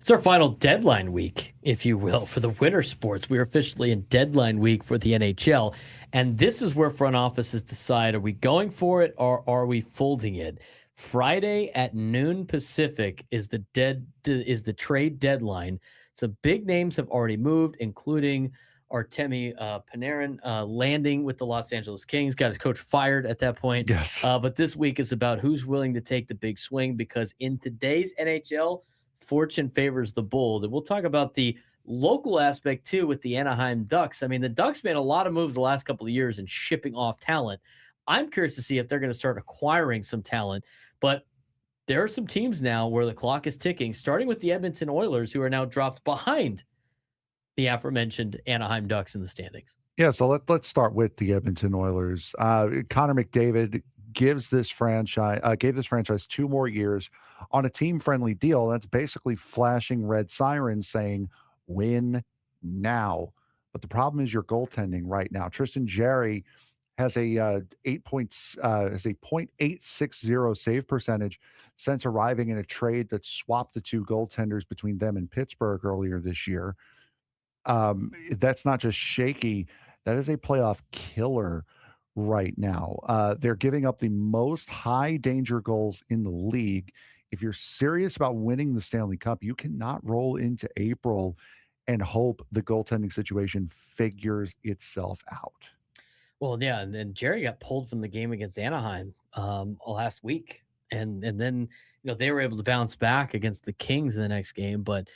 It's our final deadline week, if you will, for the winter sports. We're officially in deadline week for the NHL. And this is where front offices decide, are we going for it or are we folding it? Friday at noon Pacific is the trade deadline. So big names have already moved, including Artemi Panarin landing with the Los Angeles Kings. Got his coach fired at that point. Yes. But this week is about who's willing to take the big swing, because in today's NHL, fortune favors the bold. And we'll talk about the local aspect too with the Anaheim Ducks. I mean, the Ducks made a lot of moves the last couple of years in shipping off talent. I'm curious to see if they're going to start acquiring some talent. But there are some teams now where the clock is ticking, starting with the Edmonton Oilers, who are now dropped behind the aforementioned Anaheim Ducks in the standings. Yeah, so let's start with the Edmonton Oilers. Connor McDavid gave this franchise 2 more years on a team-friendly deal. That's basically flashing red sirens saying, "Win now." But the problem is your goaltending right now. Tristan Jarry has a 0.860 save percentage since arriving in a trade that swapped the 2 goaltenders between them and Pittsburgh earlier this year. That's not just shaky, that is a playoff killer right now. They're giving up the most high danger goals in the league. If you're serious about winning the Stanley Cup, you cannot roll into April and hope the goaltending situation figures itself out. Well, yeah, and Jerry got pulled from the game against Anaheim last week, and then they were able to bounce back against the Kings in the next game. But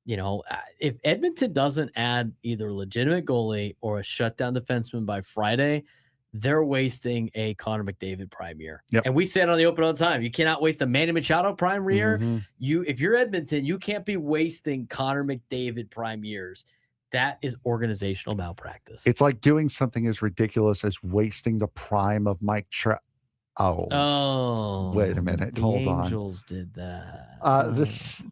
if Edmonton doesn't add either a legitimate goalie or a shutdown defenseman by Friday, they're wasting a Connor McDavid prime year. Yep. And we say it on the open all the time. You cannot waste a Manny Machado prime year. Mhm. If you're Edmonton, you can't be wasting Connor McDavid prime years. That is organizational malpractice. It's like doing something as ridiculous as wasting the prime of Mike Trout. Oh, Wait a minute. the Hold on. Angels did that. This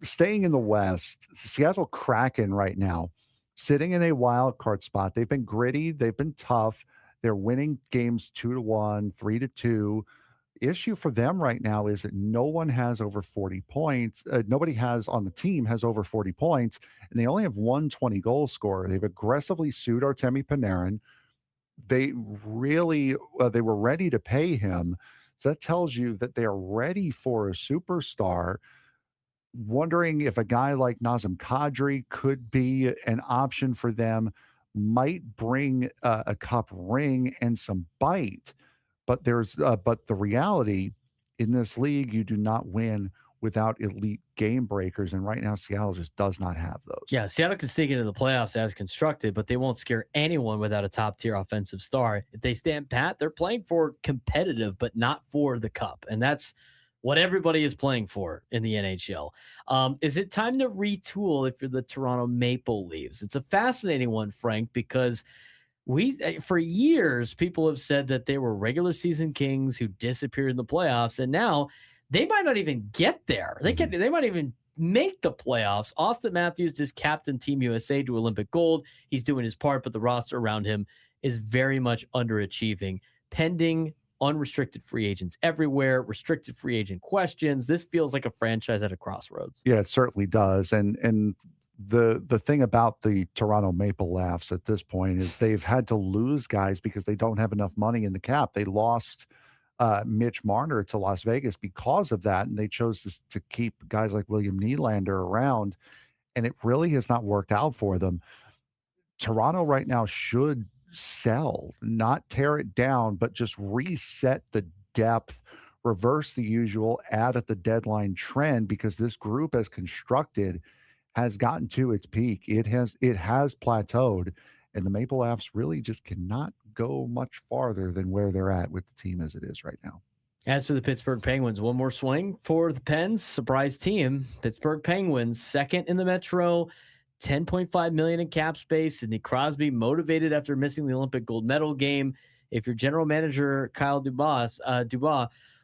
staying in the West, Seattle Kraken right now, sitting in a wild card spot. They've been gritty, they've been tough. They're winning games 2-1, 3-2. Issue for them right now is that no one has over 40 points. Nobody has on the team has over 40 points, and they only have one 20 goal scorer. They've aggressively sued Artemi Panarin. They were ready to pay him. So that tells you that they are ready for a superstar. Wondering if a guy like Nazem Kadri could be an option for them, might bring a cup ring and some bite. But the reality in this league, you do not win without elite game breakers, and right now Seattle just does not have those. Yeah, Seattle can sneak into the playoffs as constructed, but they won't scare anyone without a top tier offensive star. If they stand pat, they're playing for competitive, but not for the cup. And that's what everybody is playing for in the NHL. Is it time to retool if you're the Toronto Maple Leafs? It's a fascinating one, Frank, because for years, people have said that they were regular season kings who disappeared in the playoffs, and now they might not even get there. They might even make the playoffs. Austin Matthews just captained Team USA to Olympic gold. He's doing his part, but the roster around him is very much underachieving. Pending unrestricted free agents everywhere, restricted free agent questions. This feels like a franchise at a crossroads. Yeah, it certainly does. And the thing about the Toronto Maple Leafs at this point is they've had to lose guys because they don't have enough money in the cap. They lost Mitch Marner to Las Vegas because of that, and they chose to keep guys like William Nylander around, and it really has not worked out for them. Toronto right now should sell, not tear it down, but just reset the depth, reverse the usual add at the deadline trend, because this group as constructed has gotten to its peak. It has plateaued, and the Maple Leafs really just cannot go much farther than where they're at with the team as it is right now. As for the Pittsburgh Penguins, one more swing for the Pens. Surprise team. Pittsburgh Penguins, second in the Metro, $10.5 million in cap space. Sidney Crosby motivated after missing the Olympic gold medal game. If you're general manager Kyle Dubois,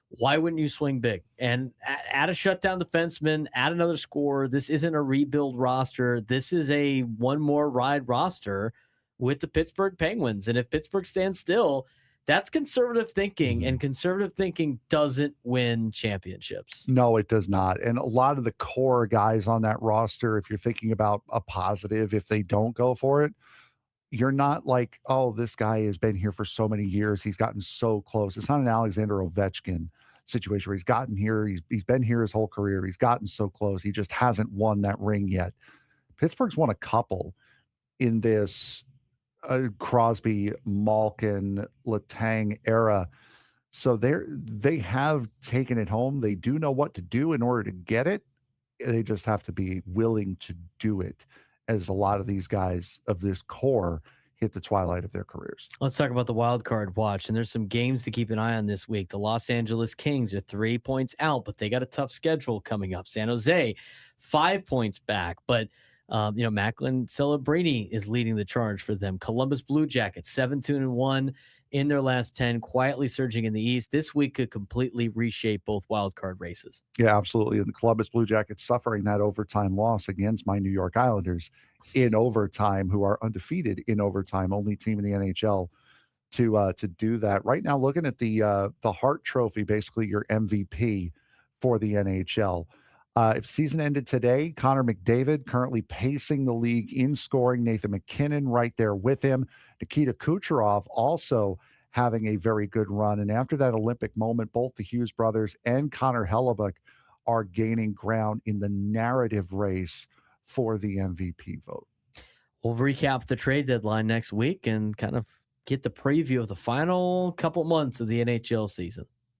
why wouldn't you swing big and add a shutdown defenseman, add another scorer? This isn't a rebuild roster. This is a one more ride roster with the Pittsburgh Penguins. And if Pittsburgh stands still, That's conservative thinking, Mhm. and conservative thinking doesn't win championships. No, it does not. And a lot of the core guys on that roster, if you're thinking about a positive, if they don't go for it, you're not like, oh, this guy has been here for so many years. He's gotten so close. It's not an Alexander Ovechkin situation where he's gotten here. He's been here his whole career. He's gotten so close. He just hasn't won that ring yet. Pittsburgh's won a couple in this Crosby, Malkin, Letang era. So they have taken it home. They do know what to do in order to get it. They just have to be willing to do it, as a lot of these guys of this core hit the twilight of their careers. Let's talk about the wild card watch. And there's some games to keep an eye on this week. The Los Angeles Kings are 3 points out, but they got a tough schedule coming up. San Jose, 5 points back, but Macklin Celebrini is leading the charge for them. Columbus Blue Jackets, 7-2-1 in their last 10, quietly surging in the East. This week could completely reshape both wild card races. Yeah, absolutely. And the Columbus Blue Jackets suffering that overtime loss against my New York Islanders in overtime, who are undefeated in overtime, only team in the NHL to do that. Right now, looking at the Hart Trophy, basically your MVP for the NHL. If season ended today, Connor McDavid currently pacing the league in scoring. Nathan McKinnon right there with him. Nikita Kucherov also having a very good run. And after that Olympic moment, both the Hughes brothers and Connor Hellebuck are gaining ground in the narrative race for the MVP vote. We'll recap the trade deadline next week and kind of get the preview of the final couple months of the NHL season.